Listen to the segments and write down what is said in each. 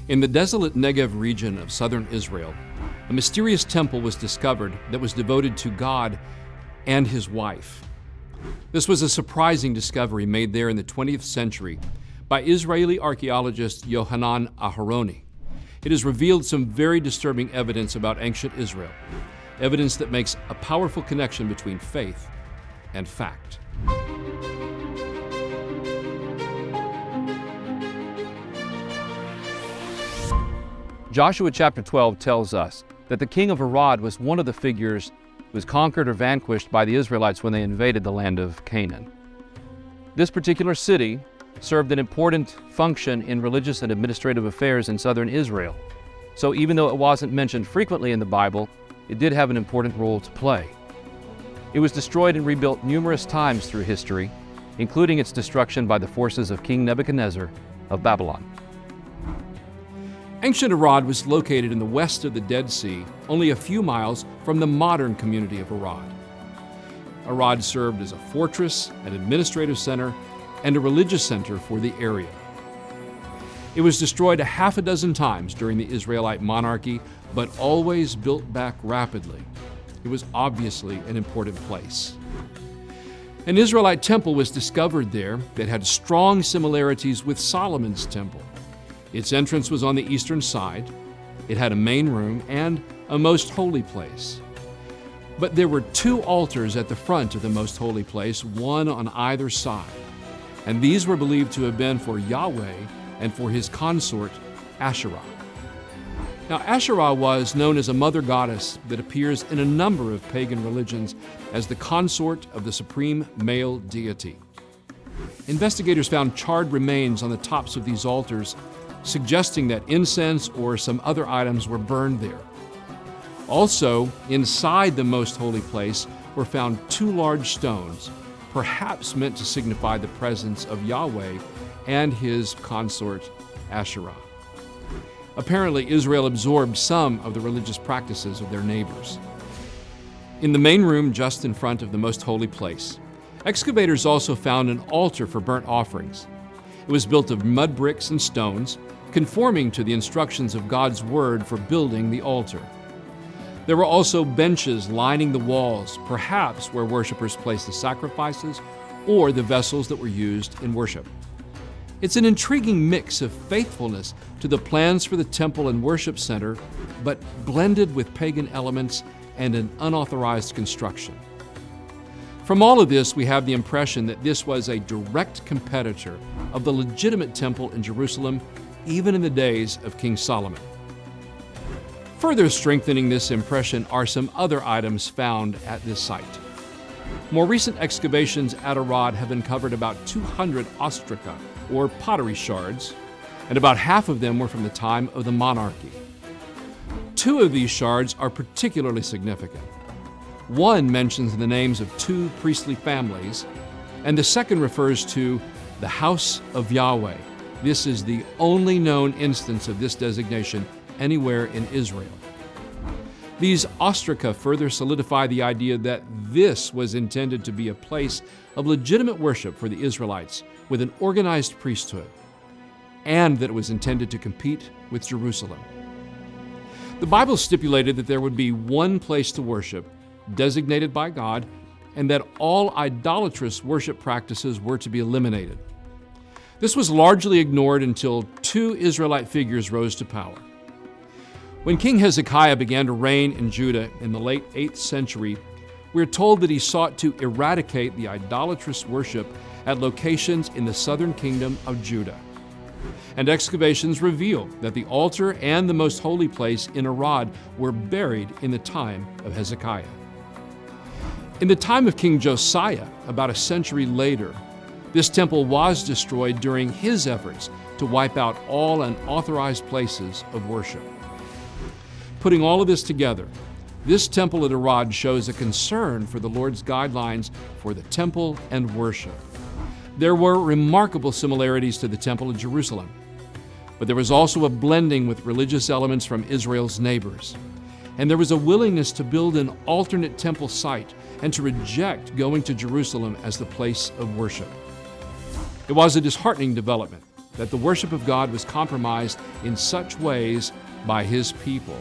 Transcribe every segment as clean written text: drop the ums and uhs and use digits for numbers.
In the desolate Negev region of southern Israel, a mysterious temple was discovered that was devoted to God and his wife. This was a surprising discovery made there in the 20th century by Israeli archaeologist Yohanan Aharoni. It has revealed some very disturbing evidence about ancient Israel, evidence that makes a powerful connection between faith and fact. Joshua chapter 12 tells us that the king of Arad was one of the figures who was conquered or vanquished by the Israelites when they invaded the land of Canaan. This particular city served an important function in religious and administrative affairs in southern Israel. So even though it wasn't mentioned frequently in the Bible, it did have an important role to play. It was destroyed and rebuilt numerous times through history, including its destruction by the forces of King Nebuchadnezzar of Babylon. Ancient Arad was located in the west of the Dead Sea, only a few miles from the modern community of Arad. Arad served as a fortress, an administrative center, and a religious center for the area. It was destroyed a half a dozen times during the Israelite monarchy, but always built back rapidly. It was obviously an important place. An Israelite temple was discovered there that had strong similarities with Solomon's temple. Its entrance was on the eastern side. It had a main room and a most holy place. But there were two altars at the front of the most holy place, one on either side. And these were believed to have been for Yahweh and for his consort, Asherah. Now, Asherah was known as a mother goddess that appears in a number of pagan religions as the consort of the supreme male deity. Investigators found charred remains on the tops of these altars, suggesting that incense or some other items were burned there. Also, inside the most holy place were found two large stones, perhaps meant to signify the presence of Yahweh and his consort, Asherah. Apparently, Israel absorbed some of the religious practices of their neighbors. In the main room just in front of the most holy place, excavators also found an altar for burnt offerings. It was built of mud bricks and stones, conforming to the instructions of God's word for building the altar. There were also benches lining the walls, perhaps where worshipers placed the sacrifices or the vessels that were used in worship. It's an intriguing mix of faithfulness to the plans for the temple and worship center, but blended with pagan elements and an unauthorized construction. From all of this, we have the impression that this was a direct competitor of the legitimate temple in Jerusalem, even in the days of King Solomon. Further strengthening this impression are some other items found at this site. More recent excavations at Arad have uncovered about 200 ostrika, or pottery shards, and about half of them were from the time of the monarchy. Two of these shards are particularly significant. One mentions the names of two priestly families, and the second refers to the house of Yahweh. This is the only known instance of this designation anywhere in Israel. These ostrika further solidify the idea that this was intended to be a place of legitimate worship for the Israelites with an organized priesthood, and that it was intended to compete with Jerusalem. The Bible stipulated that there would be one place to worship, designated by God, and that all idolatrous worship practices were to be eliminated. This was largely ignored until two Israelite figures rose to power. When King Hezekiah began to reign in Judah in the late 8th century, we're told that he sought to eradicate the idolatrous worship at locations in the southern kingdom of Judah. And excavations reveal that the altar and the most holy place in Arad were buried in the time of Hezekiah. In the time of King Josiah, about a century later, this temple was destroyed during his efforts to wipe out all unauthorized places of worship. Putting all of this together, this temple at Arad shows a concern for the Lord's guidelines for the temple and worship. There were remarkable similarities to the temple in Jerusalem, but there was also a blending with religious elements from Israel's neighbors. And there was a willingness to build an alternate temple site and to reject going to Jerusalem as the place of worship. It was a disheartening development, that the worship of God was compromised in such ways by his people.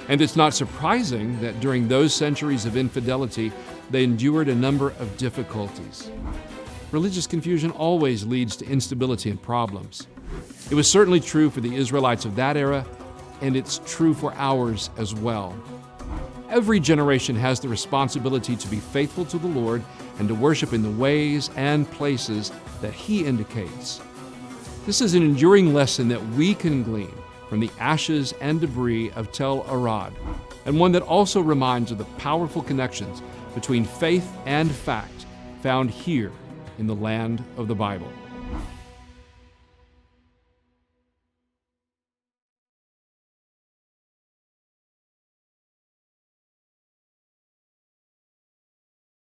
And it's not surprising that during those centuries of infidelity, they endured a number of difficulties. Religious confusion always leads to instability and problems. It was certainly true for the Israelites of that era, and it's true for ours as well. Every generation has the responsibility to be faithful to the Lord and to worship in the ways and places that He indicates. This is an enduring lesson that we can glean from the ashes and debris of Tel Arad, and one that also reminds of the powerful connections between faith and fact found here in the land of the Bible.